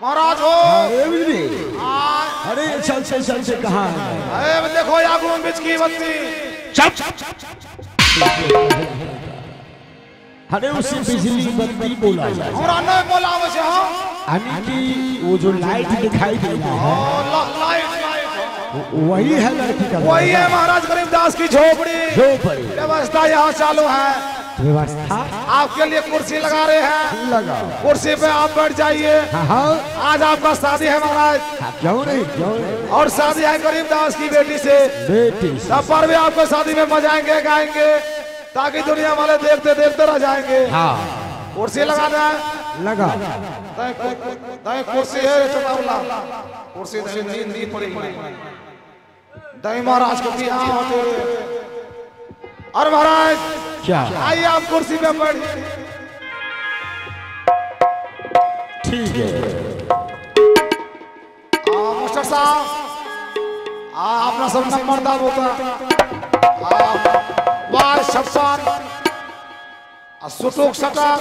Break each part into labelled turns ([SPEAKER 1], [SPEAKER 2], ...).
[SPEAKER 1] महाराज हो।
[SPEAKER 2] अरे चल से कहाँ है?
[SPEAKER 1] अरे देखो यागू बिच की बत्ती।
[SPEAKER 2] अरे उसी बिजली बत्ती बोला
[SPEAKER 1] हमरा नहीं बोला वैसे हाँ।
[SPEAKER 2] यानी कि वो जो लाइट दिखाई दे रहा है
[SPEAKER 1] लाइट
[SPEAKER 2] वही है लड़की का।
[SPEAKER 1] वही है महाराज गरीबदास की झोपड़ी। व्यवस्था यहाँ चालू है।
[SPEAKER 2] व्यवस्था
[SPEAKER 1] आपके लिए कुर्सी लगा रहे हैं।
[SPEAKER 2] लगा
[SPEAKER 1] कुर्सी पे आप बैठ जाइए। आज आपका शादी है महाराज।
[SPEAKER 2] क्यों नहीं
[SPEAKER 1] और शादी है गरीबदास की बेटी से। तब पर भी आपको शादी में मजाएंगे गाएंगे ताकि दुनिया वाले देखते देखते रह जाएंगे। कुर्सी लगाना है
[SPEAKER 2] लगा।
[SPEAKER 1] कुर्सी है चटावला कुर्सी नींद पड़ी दही महाराज को दिया होते। और महाराज
[SPEAKER 2] क्या
[SPEAKER 1] आइए आप कुर्सी पे बैठिए।
[SPEAKER 2] ठीक है
[SPEAKER 1] मास्टर साहब अपना सब नंबर दाब होता। वाह छप्पन सुटुक सटक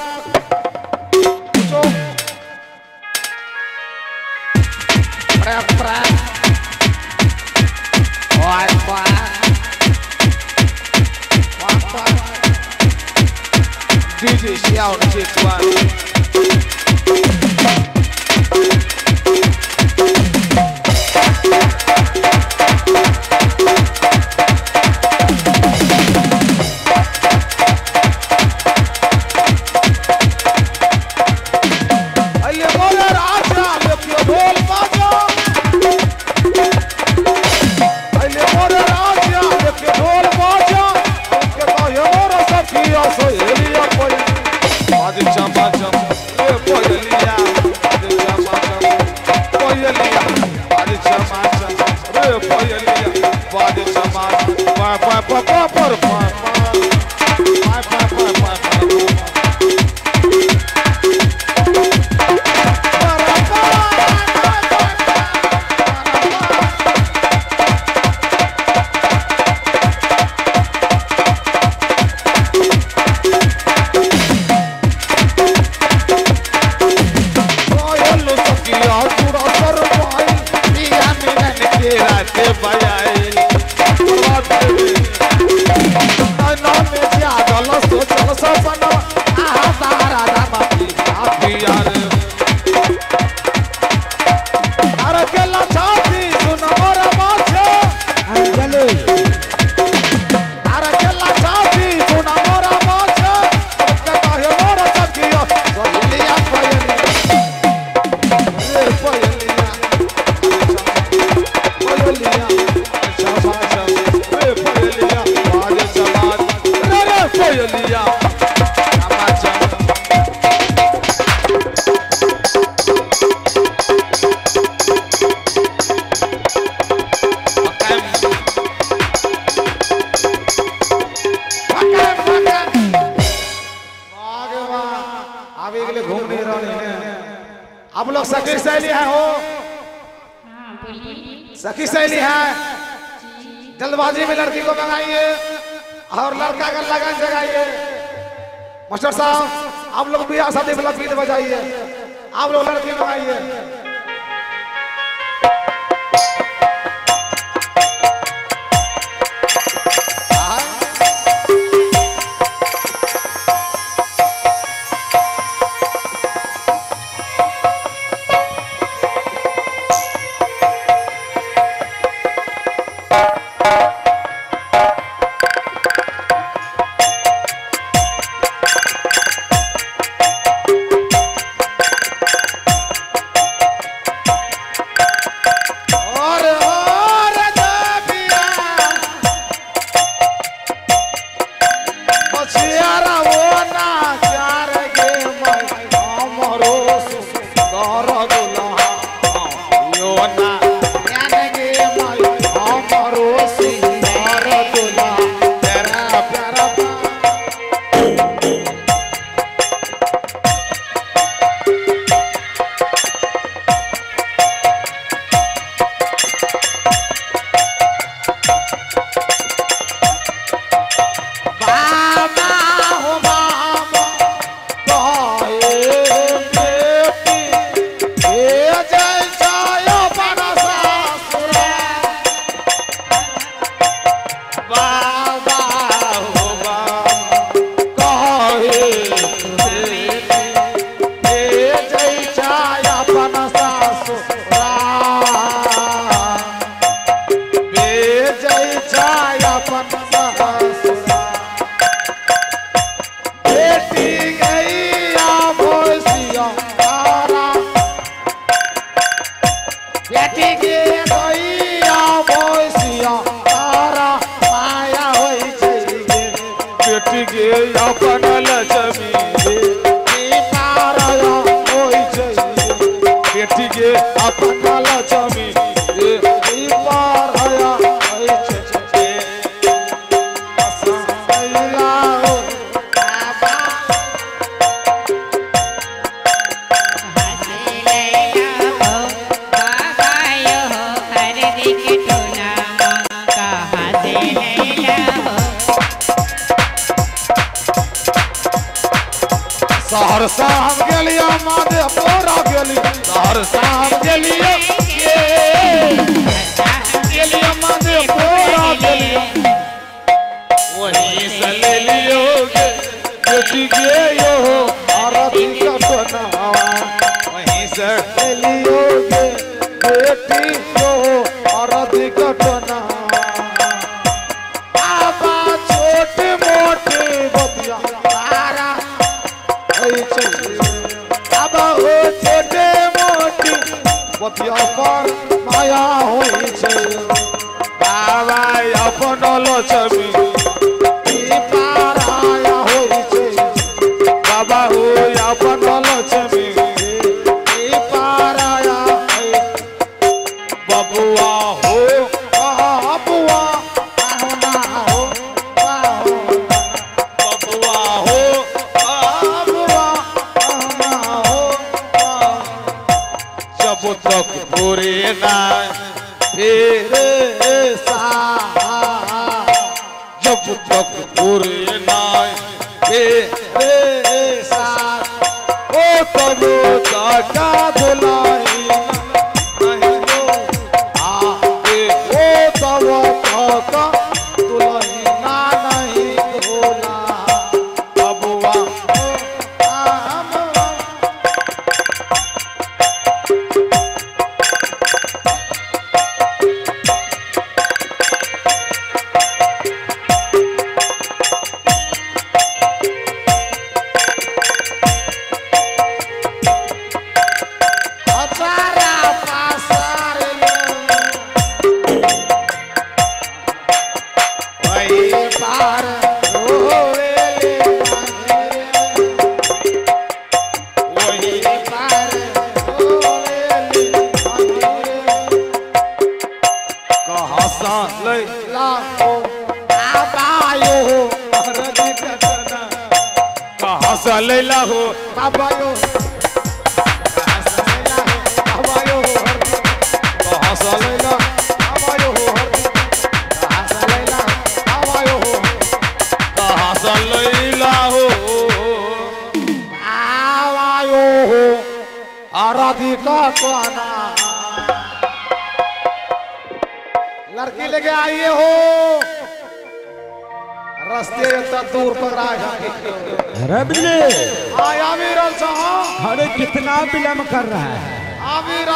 [SPEAKER 1] DJ Xiao the Chick One. आप लोग सखी सहेली है हो। सखी सहेली है। जल्दबाजी में लड़की को मंगाइए और लड़का का लगन जगाइए। मास्टर साहब आप लोग बियाह शादी में गीत बजाइए। आप लोग लड़की मंगाइए। के अपना लक्ष्मी ई पार आया सहरसा हम गेलिया माधेपुरा गेलिया सहरसा हम गेलिया माधेपुरा गेलिया वहीं से ले लियो बेटी के यो आरती का बनावा वहीं से ले लियो बेटी यो आरती का बनावा बाबा छोटे मोटे बतिया अब हो छोटे मोटी बतिया पर माया होई छे बाबा अपन लक्ष्मी ई पार आया होई छे बाबा हो अपन लक्ष्मी ई पार आया बबुआ हो बबुआ ना हो बबुआ हो जब तक पूरे ना फिर जब तक पूरे ना फिर ओ तब का धुलाई नहीं हो आगे ओ तब का धुलाई ना नहीं धोला बबुआ लैला हो बाबा यो बाबा यो हसा लैला बाबा यो हसा लैला बाबा यो हसा लैला हो बाबा यो आराधिका कोना लड़की लेके आइए हो रास्ते इतना दूर पर आमिर
[SPEAKER 2] अरे कितना विलम्ब कर रहा है
[SPEAKER 1] आमिर